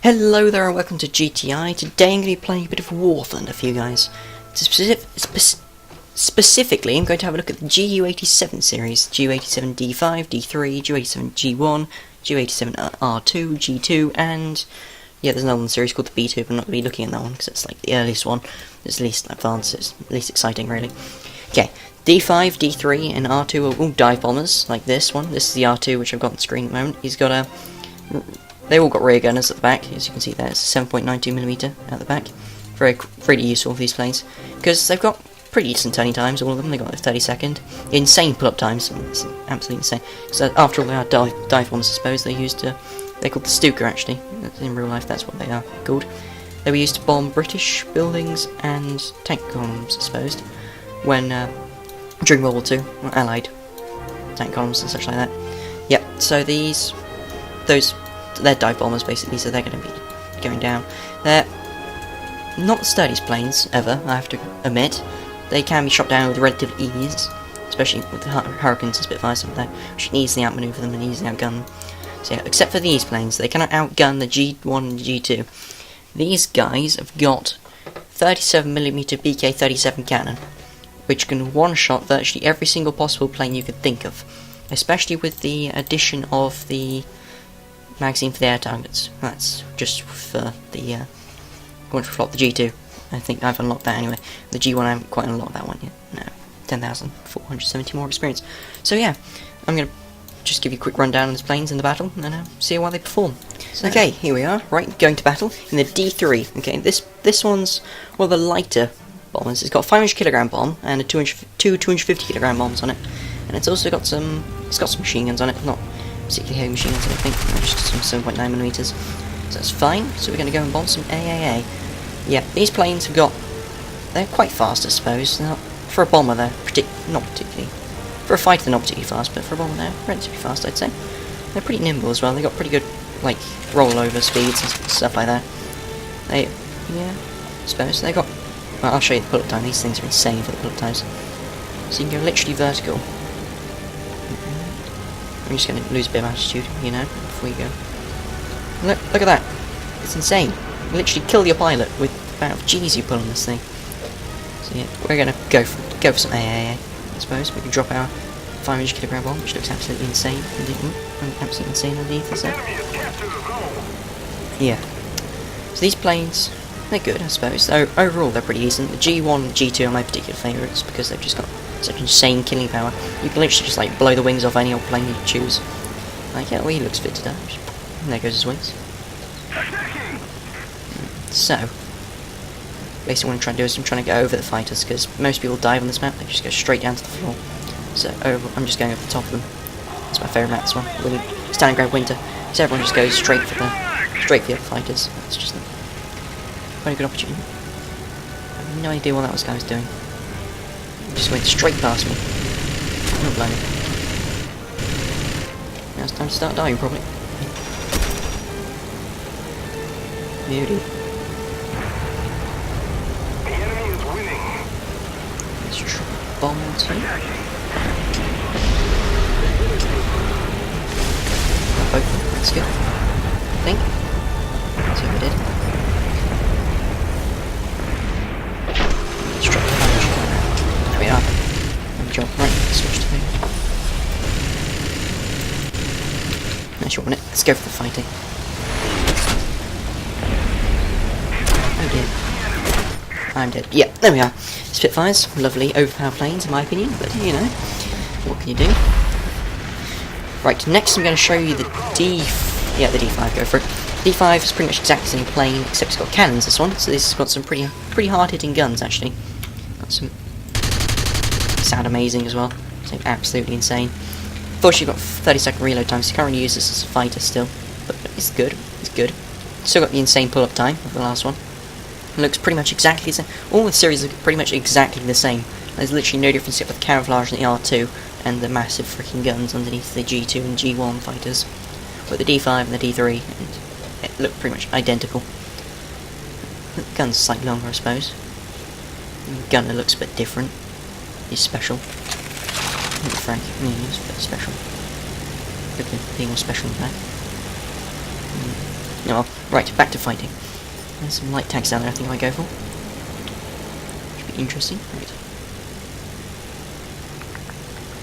Hello there and welcome to GTI. Today I'm going to be playing a bit of War Thunder for you guys. Specifically, I'm going to have a look at the JU87 series. JU87 D5, D3, JU87 G1, JU87 R-2, G2, and yeah, there's another one series called the B2, but I'm not going to be looking at that one because it's like the earliest one. It's least advanced, it's least exciting really. Okay, D5, D3, and R2 are all dive bombers, like this one. This is the R2 which I've got on the screen at the moment. He's got a... They all got rear gunners at the back, as you can see there. It's 7.92mm at the back. Really useful for these planes, because they've got pretty decent turning times, all of them. They've got 30-second. Insane pull-up times, it's absolutely insane. So after all, they are dive bombers, I suppose. They're called the Stuka, actually. In real life, that's what they are called. They were used to bomb British buildings and tank columns, I suppose, when, during World War II, or Allied tank columns and such like that. Yep, so they're dive bombers basically, so they're going to be going down. They're not the sturdiest planes ever, I have to admit. They can be shot down with relative ease, especially with the Hurricanes and Spitfires up there, which can easily outmaneuver them and easily outgun them. So yeah, except for these planes, they cannot outgun the G1 and G2. These guys have got 37mm BK-37 cannon, which can one-shot virtually every single possible plane you could think of, especially with the addition of the magazine for the air targets. That's just for the going to flop the G2. I think I've unlocked that anyway. The G1 I haven't quite unlocked that one yet. No, 10,470 more experience. So yeah, I'm gonna just give you a quick rundown of the planes in the battle and see how they perform. So, okay, here we are. Right, going to battle in the D3. Okay, this one's one of the lighter bombers. It's got a 500kg bomb and two 250kg bombs on it, and it's also got some machine guns on it. Not particularly heavy machine guns, I think. Just some 7.9mm. So that's fine. So we're going to go and bomb some AAA. Yeah, these planes have got... They're quite fast, I suppose. For a bomber, they're not particularly... For a fighter, they're not particularly fast, but for a bomber, they're relatively fast, I'd say. They're pretty nimble as well. They've got pretty good, like, rollover speeds and stuff like that. Yeah, I suppose. They've got... Well, I'll show you the pull-up time. These things are insane for the pull-up times. So you can go literally vertical. I'm just going to lose a bit of attitude, you know, before you go. Look at that. It's insane. You literally kill your pilot with the amount of G's you pull on this thing. So yeah, we're going to go for some AAA, I suppose. We can drop our 500kg bomb, which looks absolutely insane. Absolutely insane underneath, is it? Yeah. So these planes, they're good, I suppose. Overall, they're pretty decent. The G1 and G2 are my particular favourites because they've just got such insane killing power. You can literally just like blow the wings off any old plane you choose. Like, yeah, well, he looks fit to die. And there goes his wings. So, basically what I'm trying to do is I'm trying to get over the fighters, because most people dive on this map, they just go straight down to the floor. So, I'm just going over the top of them. That's my favourite map, this one. Really, Stalingrad Winter. So everyone just goes straight for the fighters. That's just a very good opportunity. I have no idea what that guy was doing. He just went straight past me. Not blame me. Now it's time to start diving, probably. Beauty. The enemy is winning. Let's try bomb two. Both of them, that's good. I think. That's what we did. Let's drop the damage. There we are. And jump right, switch to me. Nice shot on it. Let's go for the fighting. Oh dear. I'm dead. Yeah, there we are. Spitfires, lovely overpowered planes in my opinion, but you know, what can you do? Right, next I'm going to show you the the D5, go for it. D5 is pretty much exactly the same plane, except it's got cannons, this one, so this has got some pretty hard-hitting guns, actually. Got some... sound amazing as well, so absolutely insane. Unfortunately, you've got 30-second reload time, so you can't really use this as a fighter still, but it's good, it's good. Still got the insane pull-up time of the last one. It looks pretty much exactly the same. All the series are pretty much exactly the same. There's literally no difference except for the camouflage in the R2 and the massive freaking guns underneath the G2 and G1 fighters. But the D5 and the D3 it look pretty much identical. The gun's slightly longer, I suppose. The gunner looks a bit different. He's special. Frank, he's a bit special. Could be more special than that. Oh, right, back to fighting. There's some light tanks down there I think I might go for. Should be interesting. Right.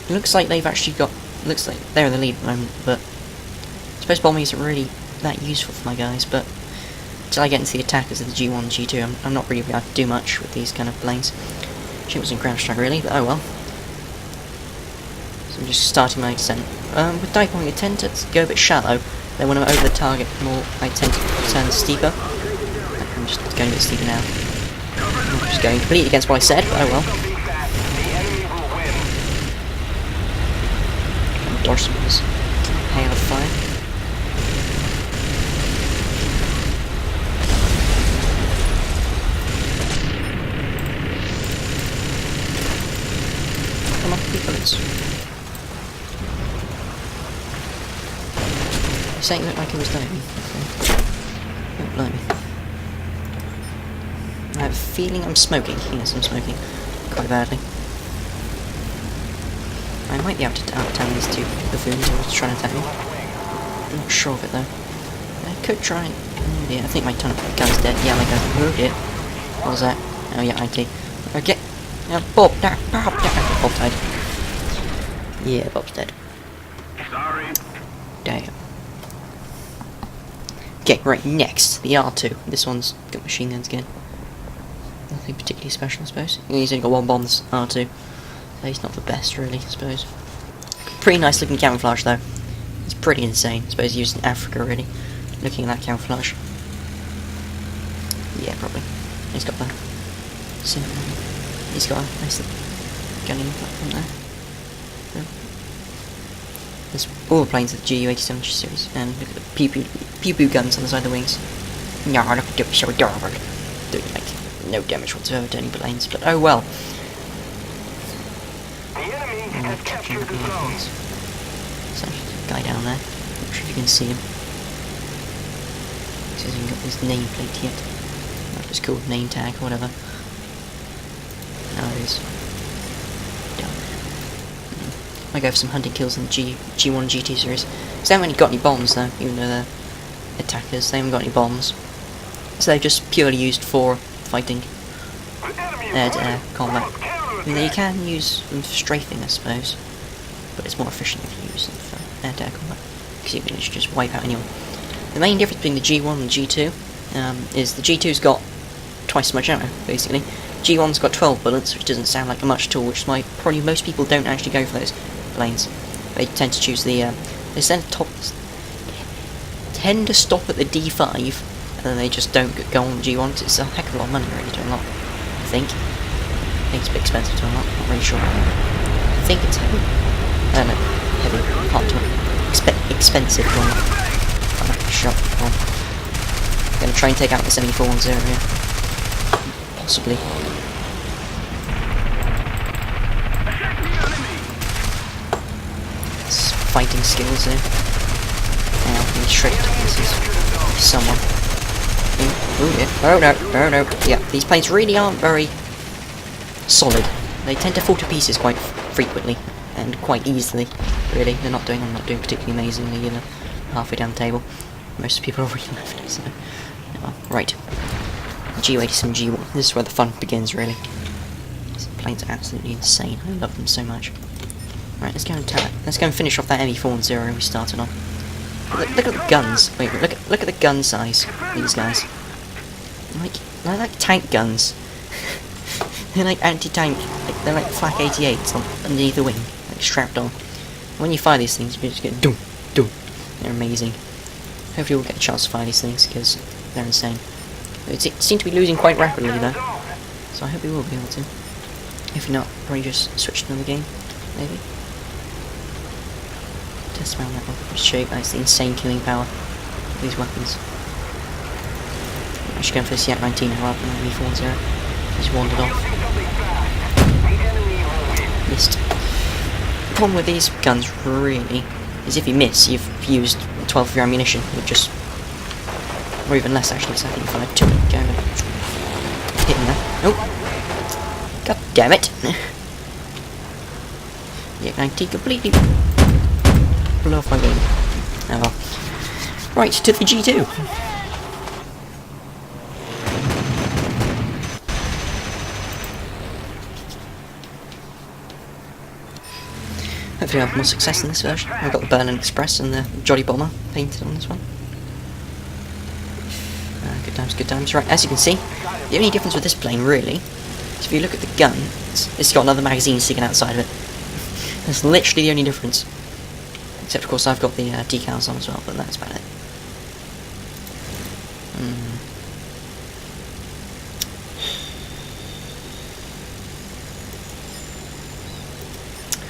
It looks like they've actually got... Looks like they're in the lead at the moment, but... I suppose bombing isn't really that useful for my guys, but... Until I get into the attackers of the G1 and G2, I'm not really able to do much with these kind of planes. She was in ground strike really, but oh well. So I'm just starting my descent. With dive bombing I tend to go a bit shallow, then when I'm over the target more, I tend to turn steeper. I'm just going a bit steeper now. I'm just going completely against what I said, but oh well. Dodge some of this hail of fire. Come on, big bullets. You're saying it looked like it was diving. Don't blame me. I have a feeling I'm smoking. Yes, I'm smoking. Quite badly. I might be able to out-town these two buffoons who are trying to attack me. I'm not sure of it though. I could try and... Oh dear, I think my ton of gun's dead. Yeah, my gun. Oh dear. What was that? Oh yeah, IT. Okay. Now Bob died. Bob died. Yeah, Bob's dead. Sorry. Damn. Okay, right, next, the R-2. This one's got machine guns again. Nothing particularly special, I suppose. He's only got one bomb, this R2. So he's not the best, really, I suppose. Pretty nice looking camouflage, though. It's pretty insane. I suppose used in Africa, really. Looking at that camouflage. Yeah, probably. He's got the... He's got a nice gunning platform there. There's all the planes of the JU87 series, and look at the pew-pew guns on the side of the wings. No, look at it, so adorable. Doing like no damage whatsoever to any planes, but oh well. The enemy has captured the zone. There's actually a guy down there. Not sure if you can see him. He hasn't got his nameplate yet. Not just called name tag or whatever. Now it is. I go for some hunting kills in the G1 and G2 series. So they haven't really got any bombs though, even though they're attackers, they haven't got any bombs. So they're just purely used for fighting air-to-air combat. I mean, you can use them for strafing, I suppose, but it's more efficient if you use them for air-to-air combat, because you can just wipe out anyone. The main difference between the G1 and G2 is the G2's got twice as much ammo, basically. G1's got 12 bullets, which doesn't sound like much at all, which is why probably most people don't actually go for those planes. They tend to choose the, they tend to stop at the D5, and then they just don't go on G1, because it's a heck of a lot of money really to unlock, I think. I think it's a bit expensive to unlock, not really sure. I think it's heavy. I don't know, heavy, hard to expensive to unlock. I'm not sure. I'm going to try and take out the 7410 here. Possibly. It's fighting skills here. Now, I'm being shredded to pieces. Someone. Oh dear. Oh no, oh no. Yeah, these planes really aren't very solid. They tend to fall to pieces quite frequently and quite easily. Really, I'm not doing particularly amazingly either. Halfway down the table. Most people are already left, so. Oh, right. JU87 G1. This is where the fun begins, really. These planes are absolutely insane. I love them so much. Right, let's go and finish off that ME410 we started on. Look at the guns. Wait, look at the gun size of these guys. They're like tank guns. They're like anti-tank. They're like flak 88s underneath the wing, like strapped on. When you fire these things, you just get dum dum. They're amazing. Hopefully, we'll get a chance to fire these things because they're insane. They seem to be losing quite rapidly though, so I hope we will be able to. If not, probably just switch to another game, maybe. Test around that one, just show you guys the insane killing power of these weapons. I'm actually going for the CX-19 now rather than the ME410. Just wandered off. Missed. The problem with these guns really is if you miss, you've used 12 of your ammunition, which just... or even less actually, so I think if I had 2 go hitting there. Oh! God damn it! Yeah, 90 completely blew off my game. Oh well. Right, to the G2. do have more success in this version. I've got the Berlin Express and the Jolly Bomber painted on this one. Good times, good times. Right, as you can see, the only difference with this plane, really, is if you look at the gun, it's got another magazine sticking outside of it. That's literally the only difference. Except, of course, I've got the decals on as well, but that's about it.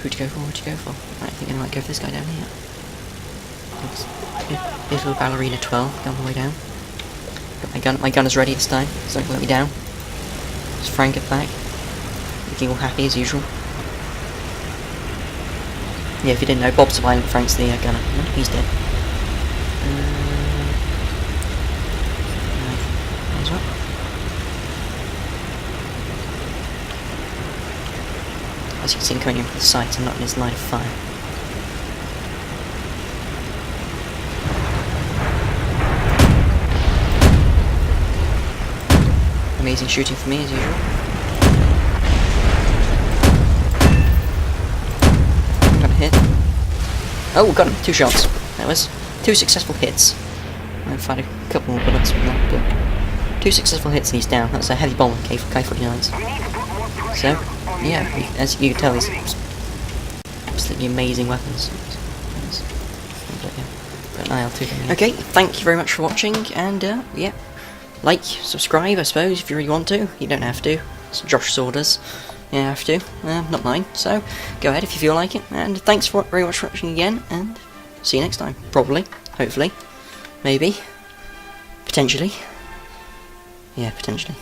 Who'd you go for? Who'd you go for? Right, I think I might go for this guy down here. Little Ballerina 12, going all the way down. Got my gun. My gun is ready this time. It's not going to let me down. Just Frank at back. Looking all happy as usual. Yeah, if you didn't know, Bob's the pilot, Frank's the gunner. No, he's dead. As well. As you can see, I'm coming in from the sight, I'm not in his line of fire. Amazing shooting for me, as usual. Got a hit. Oh, got him. 2 shots. That was 2 successful hits. I've fired a couple more bullets from that, but 2 successful hits and he's down. That's a heavy bomber, K-49s. So, yeah, as you can tell, he's absolutely amazing weapons. But IL-2. Okay, thank you very much for watching, and yeah. Like, subscribe, I suppose, if you really want to. You don't have to. It's Josh's orders. You have to. Not mine. So, go ahead if you feel like it. And thanks very much for watching again. And see you next time. Probably. Hopefully. Maybe. Potentially. Yeah, potentially.